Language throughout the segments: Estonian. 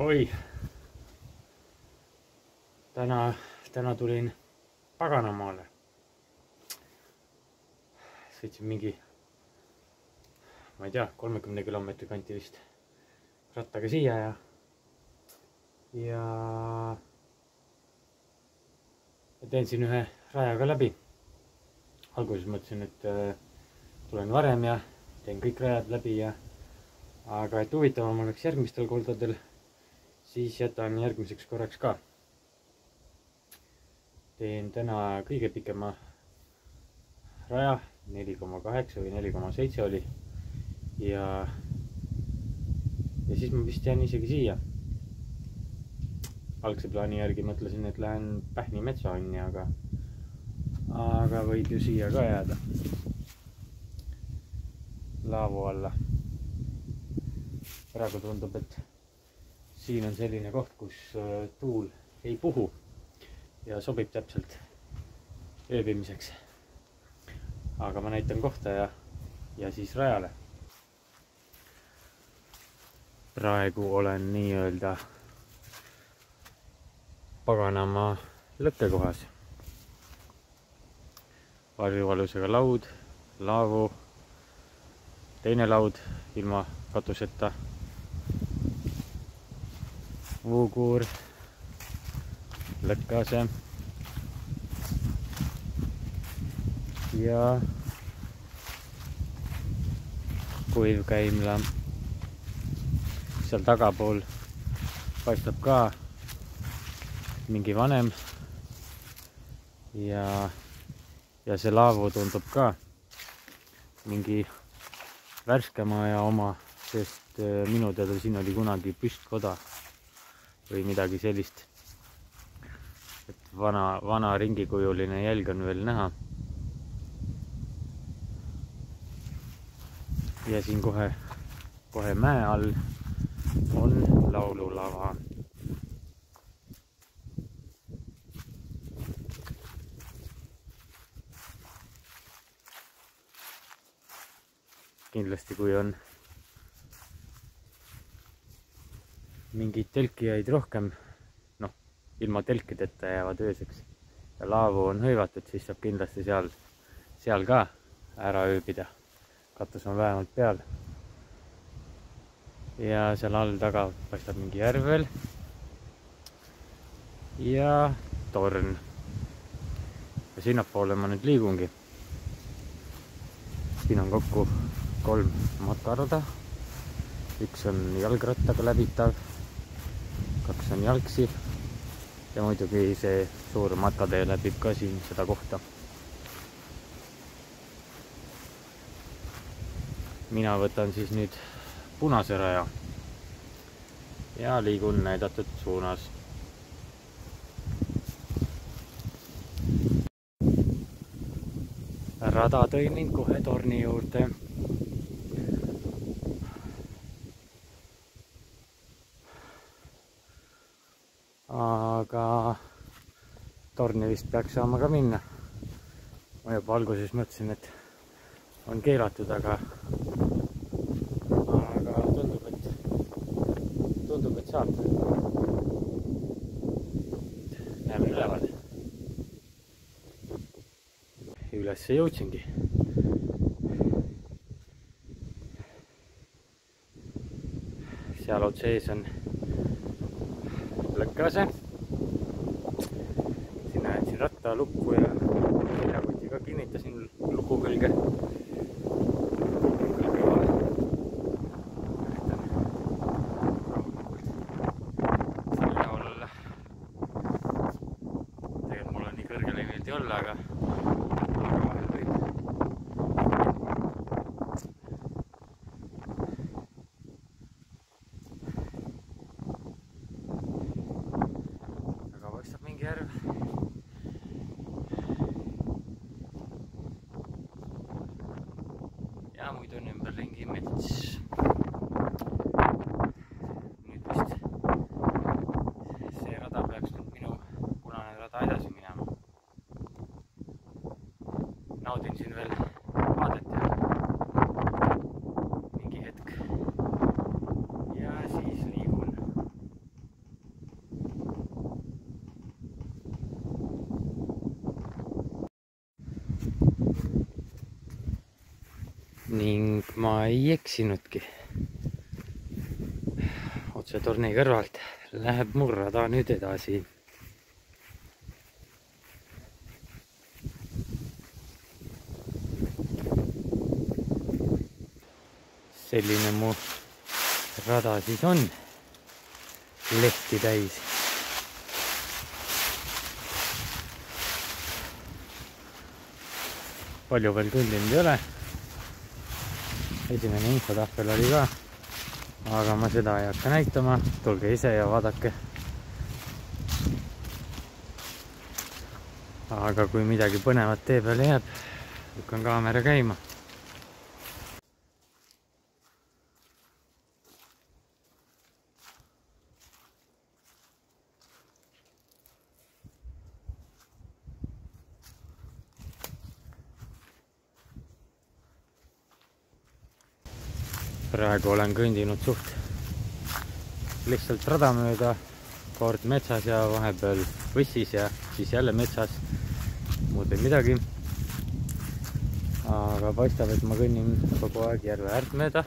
Oi, täna tulin Paganamaale. Sõitsin mingi, ma ei tea, 30 kilomeetri kanti vist rattaga siia ja teen siin ühe rajaga läbi. Alguses mõtlesin, et tulen varem ja teen kõik rajad läbi aga et huvitavam oleks järgmistel kordadel, siis jätan järgmiseks korraks ka. Teen täna kõige pikema raja, 4,8 või 4,7 oli. Ja siis ma vist jään isegi siia. Algse plaani järgi mõtlesin, et lähen Pähni metsaonni, aga võib ju siia ka jääda. Laavu alla. Praegu tundub, et siin on selline koht, kus tuul ei puhu ja sobib täpselt ööbimiseks. Aga ma näitan kohta ja siis rajale. Praegu olen nii-öelda Paganama lõkkekohas. Varjuvalusega laud, laavu, teine laud ilma katuseta, vuukuur, lõkkease ja kuivkäimla. Seal tagapool paistab ka mingi vanem ja see laavu tundub ka mingi värskema ja oma, sest minu teada siin oli kunagi püstkoda või midagi sellist. Et vana ringikujuline jälg on veel näha. Ja siin kohe mäe all on laululava. Kindlasti kui on mingeid telkijaid rohkem, ilma telkideta jäävad ööseks ja laavu on hõivatud, siis saab kindlasti seal ka ära ööbida. Katus on vähemalt peal. Ja seal all taga paistab mingi järv veel ja torn. Ja sinnapoole ma nüüd liigungi. Siin on kokku 3 matkarada. Üks on jalgrattaga läbitav, 2 on jalgsi ja muidugi see suur matkatee läbib ka siin seda kohta. Mina võtan siis nüüd punase raja ja liigun näidatud suunas. Rada tõi mind kohe torni juurde. Aga torni vist peaks saama ka minna. Ma juba alguses mõtlesin, et on keelatud, aga tundub, et saab. Näeme üleval. Ülesse jõudsingi. Seal otse ees on lõkkease. Sinna jätsin ratta lukku ja seljakutiga kinnitasin luku külge. Tegelikult mul on nii kõrgel ei meeldi olla, aga vahel võib. Aga paistab mingi järv. Ja muidu on ümberringi mets. Nüüd vist see rada peaks nüüd minu punane rada edasi minema. Naudin siin veel vaadet ja mingi hetk. Ja siis liigun ning ma ei eksinudki. Otse torni kõrvalt läheb mu rada nüüd edasi. Selline mu rada siis on, lehti täis. Palju veel kõndinud ei ole. Esimene infotahvel oli ka, aga ma seda ei hakka näitama. Tulge ise ja vaadake. Aga kui midagi põnevat tee peale jääb, lükkan kaamera käima. Praegu olen kõndinud suht lihtsalt rada mööda, kord metsas ja vahepeal võssis ja siis jälle metsas, muud ei midagi. Aga paistab, et ma kõnnin kogu aeg järve äärt mööda.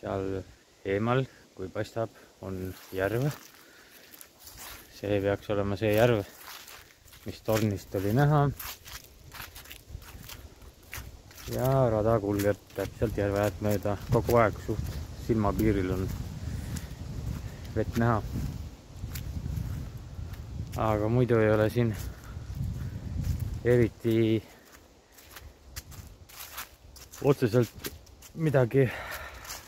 Seal eemal, kui paistab, on järv. See peaks olema see järv, mis tornist oli näha. Ja rada kulgeb täpselt järve äärt mööda. Kogu aeg suht silmapiiril on vett näha. Aga muidu ei ole siin eriti otseselt midagi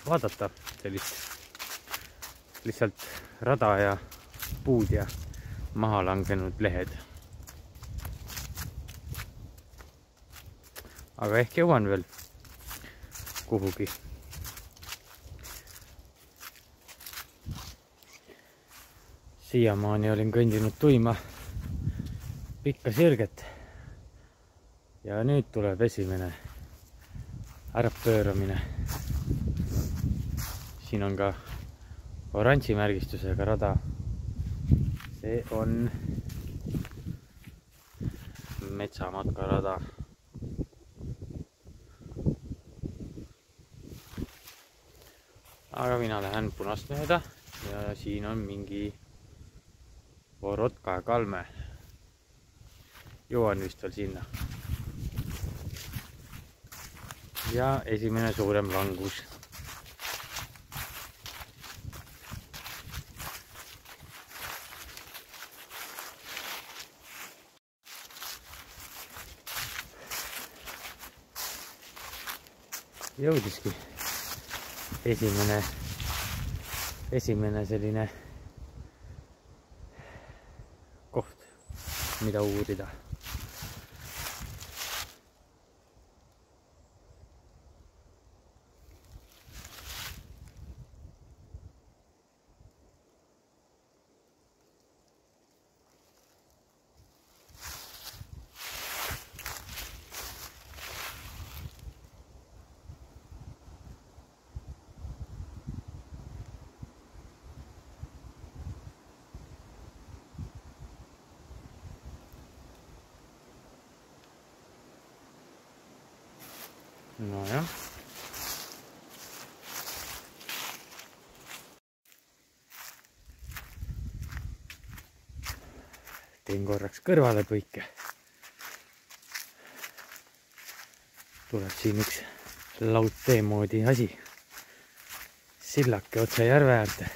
vaadata. Sellist lihtsalt rada ja puud ja maha langenud lehed. Aga ehk jõuan veel kuhugi. Siiamaani olin kõndinud tuima pikka sirget. Ja nüüd tuleb esimene ärapööramine. Siin on ka oranži märgistusega rada. See on metsamatkarada. Aga mina lähen punast mööda ja siin on mingi Vorotka kalme. Jõuan vist veel sinna. Ja esimene suurem langus. Jõudiski esimene selline koht, mida uurida. Nojah. Teen korraks kõrvale põike. Tuleb siin üks laudtee moodi asi. Sillake otse järve äärde.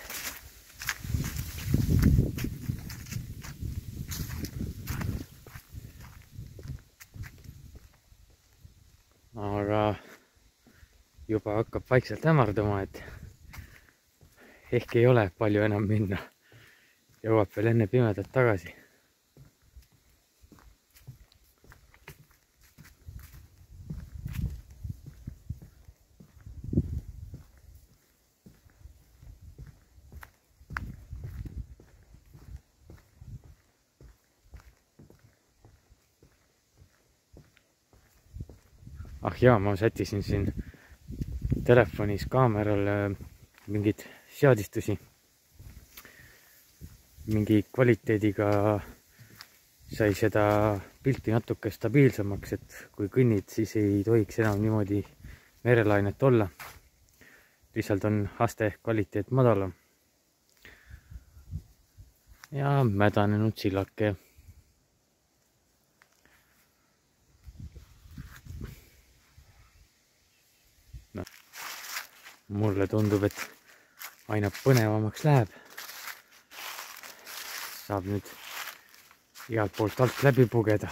Aga juba hakkab vaikselt hämarduma, et ehk ei ole palju enam minna. Jõuab veel enne pimedat tagasi. Ah jaa, ma sättisin siin telefonis kaamerale mingid seadistusi. Mingi kvaliteediga sai seda pilti natuke stabiilsemaks, et kui kõnnid, siis ei tohiks enam niimoodi merelainet olla. Lihtsalt on aste kvaliteet madalam. Ja mädanenud sillake. No. Mulle tundub, et aina põnevamaks läheb. Saab nüüd igalt poolt alt läbi pugeda.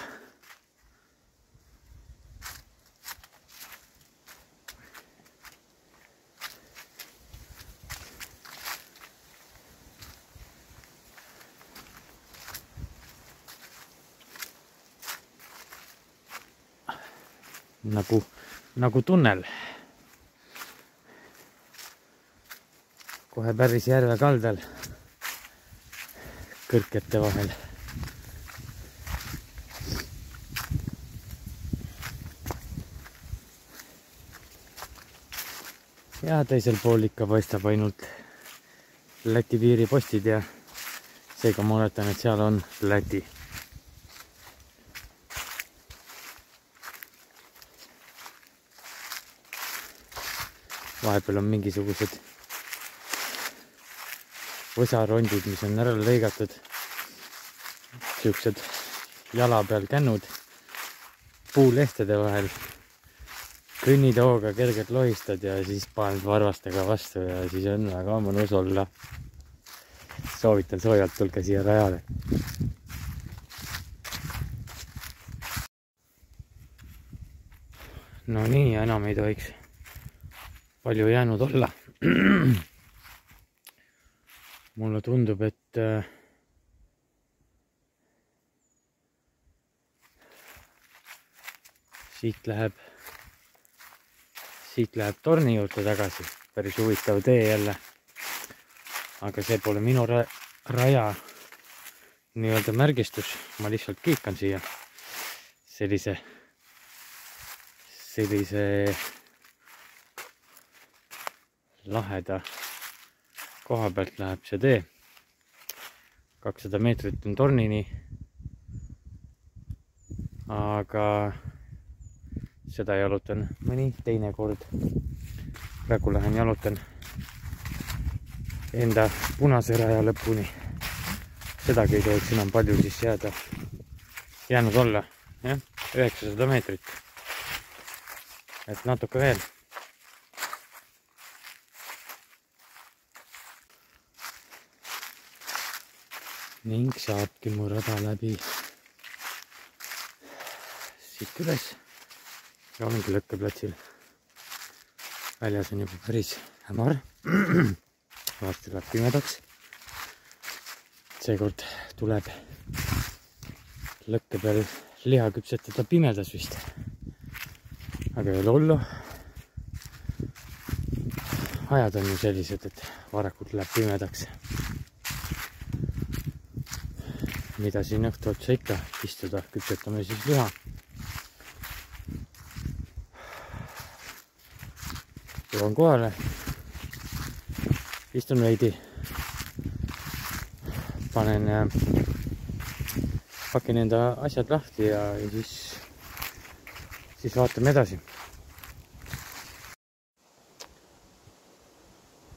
Nagu tunnel. Kohe päris järve kaldal. Kõrkete vahel. Ja teisel pool ikka paistab ainult Läti piiripostid ja seega ma oletan, et seal on Läti. Vahepeal on mingisugused võsarondid, mis on ära lõigatud. Siuksed jala peal kännud puulehtede vahel. Kõnnitooga kergelt lohistad ja siis paned varvastega vastu ja siis on väga mõnus olla. Soovitan soojalt, tulge siia rajale. No nii, enam ei tohiks palju jäänud olla. Mulle tundub, et siit läheb torni juurde tagasi. Päris huvitav tee jälle. Aga see pole minu raja nii-öelda märgistus. Ma lihtsalt kiikan siia. Sellise laheda koha pealt läheb see tee. 200 meetrit on tornini. Aga seda jalutan mõni teine kord. Praegu lähen jalutan enda punase raja lõpuni. Sedagi ei tohiks enam palju siis jäänud olla. 900 meetrit. Et natuke veel. Ning saabki mu rada läbi siit üles. Ja olengi lõkkeplatsil. Väljas on juba päris hämar. Varsti läheb pimedaks. Seekord tuleb lõkke peal liha küpsetada pimedas vist. Aga ei ole hullu. Ajad on ju sellised, et varakult läheb pimedaks. Mida siin õhtu otsa ikka istuda, küpsetame siis liha. Jõuan kohale. Istun veidi. Pakin enda asjad lahti ja siis vaatame edasi.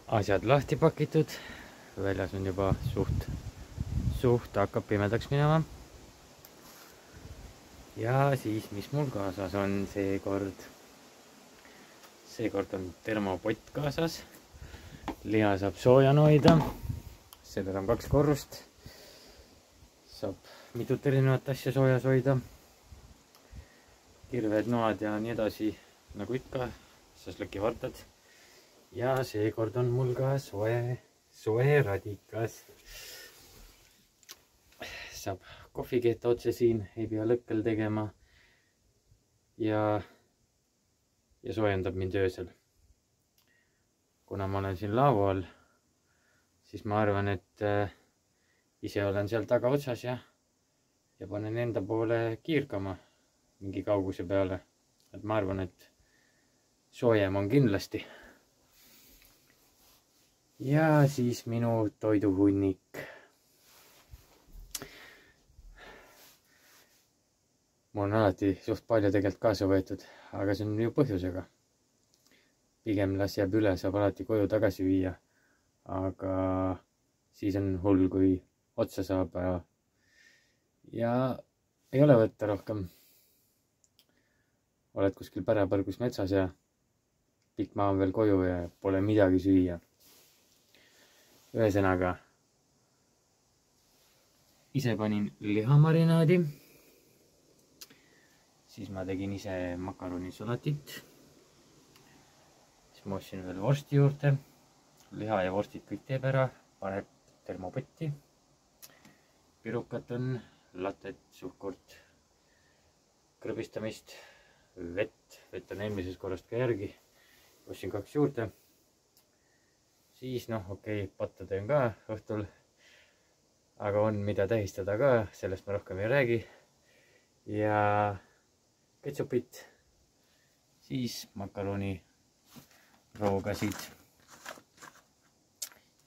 Asjad lahti pakitud. Väljas on juba suht hakkab pimedaks minema. Ja siis, mis mul kaasas on seekord? Seekord on termopott kaasas. Liha saab soojana hoida. Sellel on 2 korrust. Saab mitut erinevat asja soojas hoida. Kirved, noad ja nii edasi, nagu ikka, šašlõkivartad. Ja seekord on mul ka soe radikas. Saab kohvi keeta otse siin, ei pea lõkkel tegema. Ja soojendab mind öösel. Kuna ma olen siin laavu all, siis ma arvan, et ise olen seal taga otsas ja panen enda poole kiirkama mingi kauguse peale. Et ma arvan, et soojem on kindlasti. Ja siis minu toiduhunnik. Mul on alati suht palju tegelikult kaasa võetud, aga see on ju põhjusega. pigem las jääb üle, saab alati koju tagasi viia. Aga siis on hull, kui otsa saab ja ei ole võtta rohkem. Oled kuskil pärapõrgus metsas ja pikk maa on veel koju ja pole midagi süüa. Ühesõnaga, ise panin lihamarinaadi, siis ma tegin ise makaronisalatit, siis ma ostsin veel vorsti juurde, liha ja vorstid kõik teeb ära, paneb termopotti, pirukat on, latet, suhkurt, krõbistamist, vett on eelmisest korrast ka järgi, ostsin 2 juurde. Siis okei, patta teen ka õhtul, aga on mida tähistada ka, sellest ma rohkem ei räägi. Ja ketsupit, siis makaroni roogasid,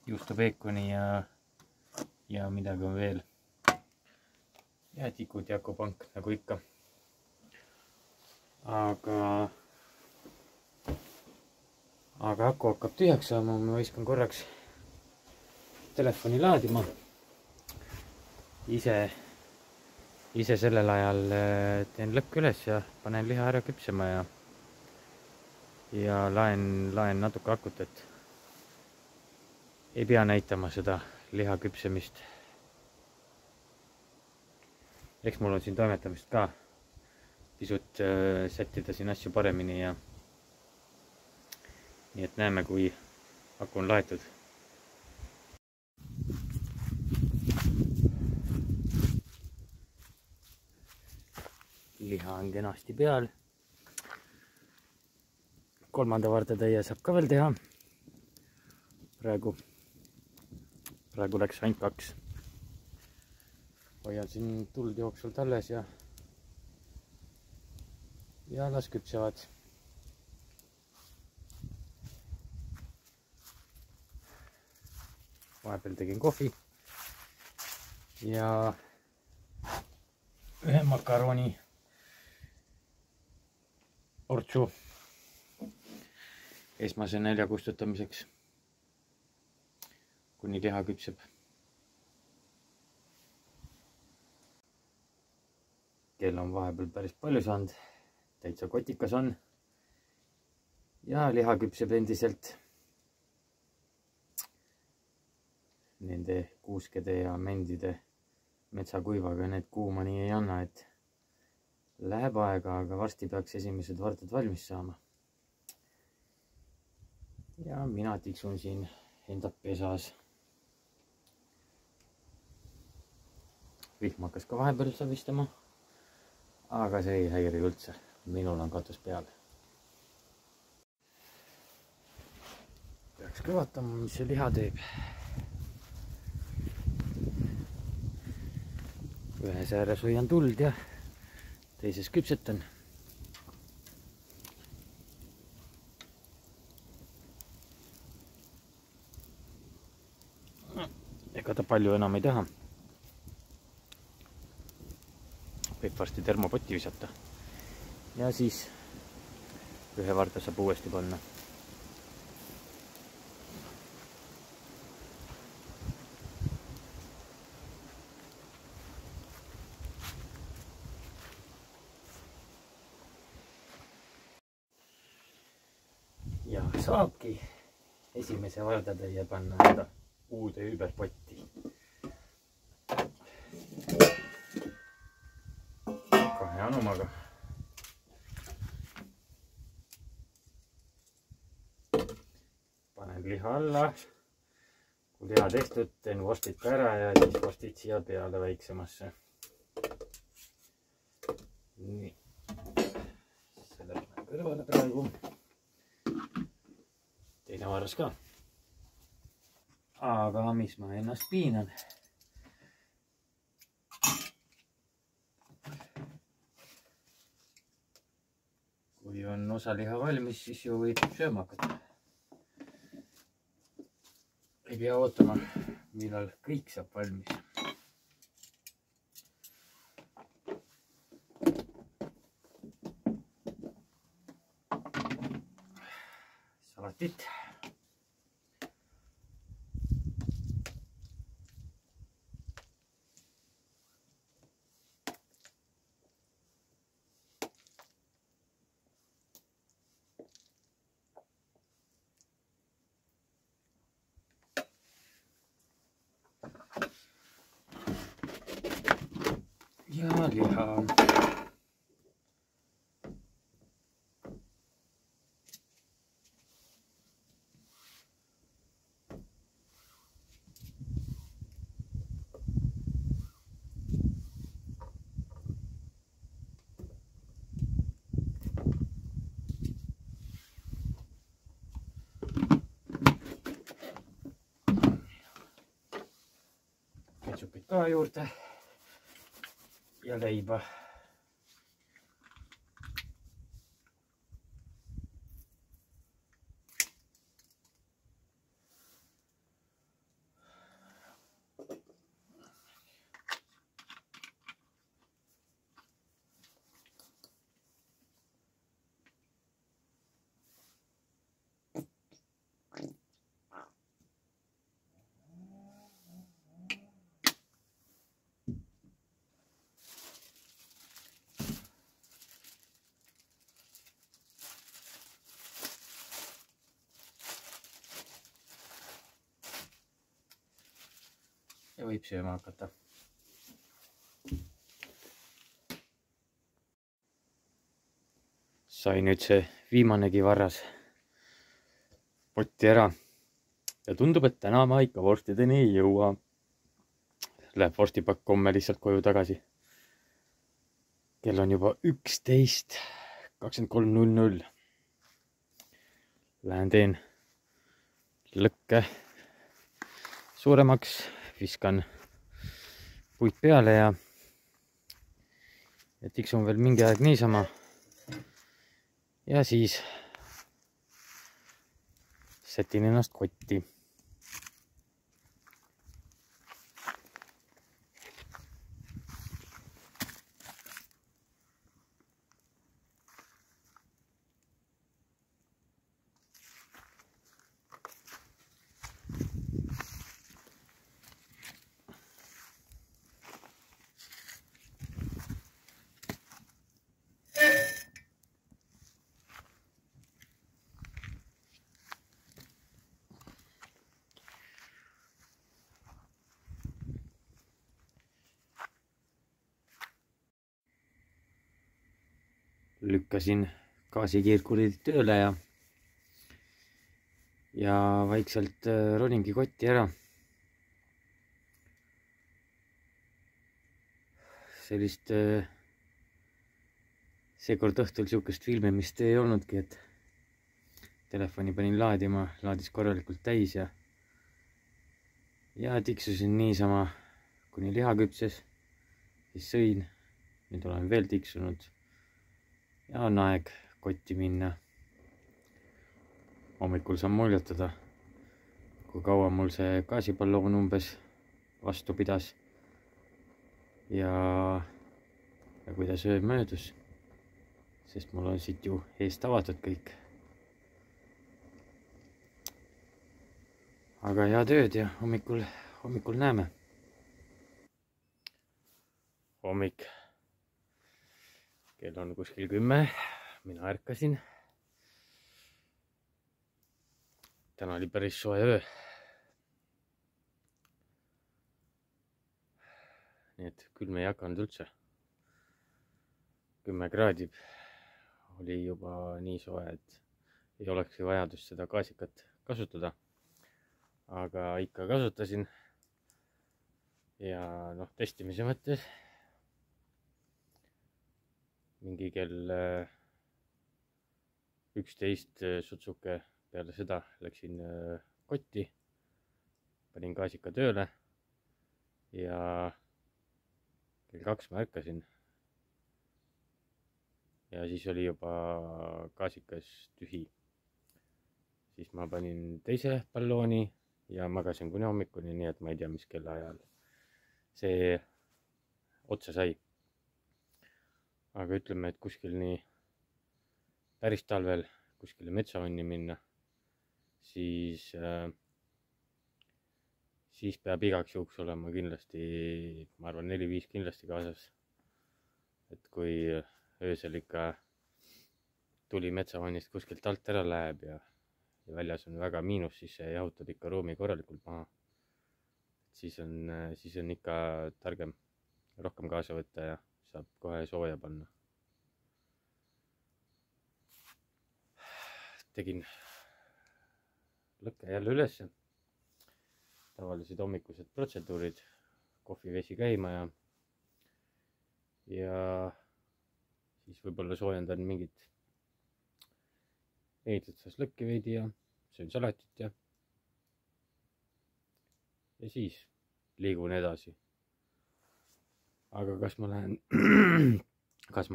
juustupeekoni ja midagi on veel. Ja tikut ja kopank nagu ikka. Aga aku hakkab tühjaks saama, ma viskan korraks telefoni laadima. Ise sellel ajal teen lõkk üles ja panen liha ära küpsema ja laen natuke akut, et ei pea näitama seda liha küpsemist. Eks mul on siin toimetamist ka pisut sättida siin asju paremini ja nii et näeme, kui aku on laetud. Liha on kenasti peal. 3. vardatäie saab ka veel teha. Praegu läks ainult 2. Hoian siin tuld jooksvalt alles ja las küpsevad. Vahepeal tegin kohvi ja ühe makaroni ortsu esmase nälja kustutamiseks, kuni liha küpseb. Kell on vahepeal päris palju saanud, täitsa kotikas on ja liha küpseb endiselt. Nende kuuskede ja mendide metsakuivaga need kuuma nii ei anna, et läheb aega, aga varsti peaks esimesed vardad valmis saama. Ja mina tiksun siin enda pesas. Vihm hakkas ka vahepeal savistama, aga see ei häiri üldse. Minul on katus peal. Peaks ka vaatama, mis see liha teeb. Ühes ääres hoian tuld ja teises küpsetan. Ega ta palju enam ei taha. Võib varsti termopotti visata. Ja siis ühe varda saab uuesti panna. Ja saabki esimese vardatäie panna enda uude üüberpotti. Kahe anumaga. Panen liha alla. Kui liha tehtud, teen vorstid ka ära ja siis vorstid siia peale väiksemasse. Nii. Selle panen kõrvale praegu. Teine varras ka. Aga mis ma ennast piinan? Kui on osa liha valmis, siis ju võib sööma hakata. Ei pea ootama, millal kõik saab valmis. kaartit. ja liha. Ketsupit ka juurde ja leiba. Ja võib sööma hakata. Sai nüüd see viimanegi varras potti ära ja tundub, et täna ma ikka vorstideni ei jõua. Läheb vorstipakk homme lihtsalt koju tagasi. Kell on juba 11:23:00. Lähen teen lõkke suuremaks, viskan puid peale ja tiksun veel mingi aeg niisama. Ja siis setin ennast kotti. Lükkasin gaasikiirkurid tööle ja vaikselt roningi kotti ära. Sellist seekord õhtul sihukest filmimist ei olnudki, et telefoni panin laadima, laadis korralikult täis ja tiksusin niisama kuni liha küpses, siis sõin. Nüüd olen veel tiksunud. Ja on aeg kotti minna. Hommikul saan muljetada, kui kaua mul see gaasipalloon umbes vastu pidas ja kuidas öö möödus, sest mul on siit ju eest avatud kõik. Aga head ööd ja hommikul näeme. Hommik. Kell on kuskil 10, mina ärkasin. Täna oli päris soe öö. Nii et külm ei hakanud üldse. 10 kraadi oli juba nii soe, et ei olekski vajadust seda gaasikat kasutada. Aga ikka kasutasin. Ja testimise mõttes. Mingi kell 11 sutsuke peale seda läksin kotti, panin gaasika tööle ja kell 2 ma ärkasin. Ja siis oli juba gaasikas tühi. Siis ma panin teise ballooni ja magasin kuni hommikuni, nii et ma ei tea, mis kellaajal see otsa sai. Aga ütleme, et kuskil nii päris talvel kuskile metsaonni minna siis peab igaks juhuks olema kindlasti, ma arvan, 4-5 kindlasti kaasas. Et kui öösel ikka tuli metsavannist kuskilt alt ära läheb ja väljas on väga miinus, siis see jahutab ikka ruumi korralikult maha. siis on ikka targem rohkem kaasa võtta ja saab kohe sooja panna. Tegin lõkke jälle ülesse. Tavalised hommikused protseduurid, kohvi, vesi käima ja siis võib-olla soojendan mingit ehitades lõkki veidi ja söön salatit ja siis liigun edasi. Aga kas ma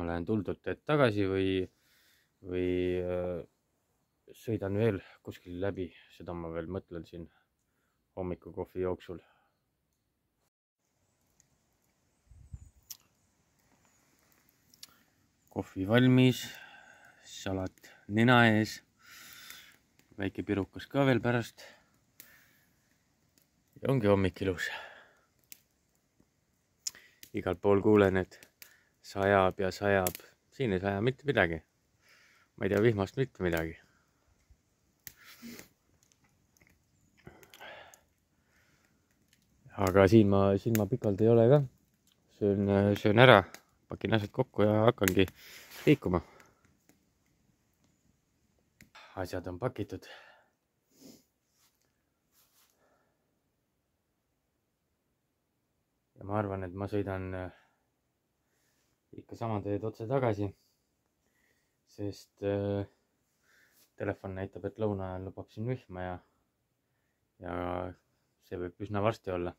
lähen tuldult teed tagasi või sõidan veel kuskil läbi, seda ma veel mõtlen siin hommikukohvi jooksul. Kohvi valmis, salat nina ees, väike pirukas ka veel pärast. Ja ongi hommik ilus. Igal pool kuulen, et sajab ja sajab. Siin ei saja mitte midagi. Ma ei tea vihmast mitte midagi. Aga siin ma pikalt ei ole ka. Söön ära, pakin asjad kokku ja hakkangi liikuma. Asjad on pakitud. Ja ma arvan, et ma sõidan ikka sama teed otse tagasi, sest telefon näitab, et lõuna ajal lubab siin vihma ja see võib üsna varsti olla.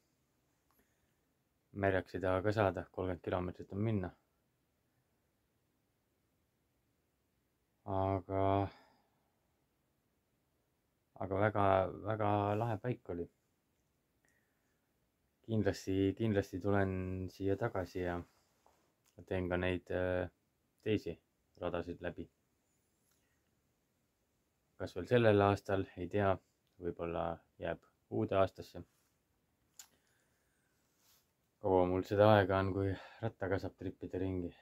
Märjaks ei taha ka saada, 30 kilomeetrit on minna. Aga väga lahe paik oli. Kindlasti tulen siia tagasi ja teen ka neid teisi radasid läbi. Kas veel sellel aastal, ei tea, võib-olla jääb uude aastasse. Kaua mul seda aega on, kui rattaga saab trippida ringi.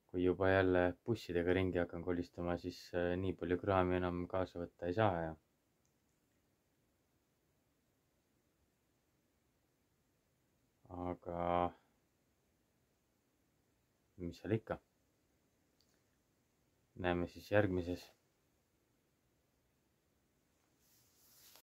Kui juba jälle bussidega ringi hakkan kolistama, siis nii palju kraami enam kaasa võtta ei saa. Aga mis seal ikka. Näeme siis järgmises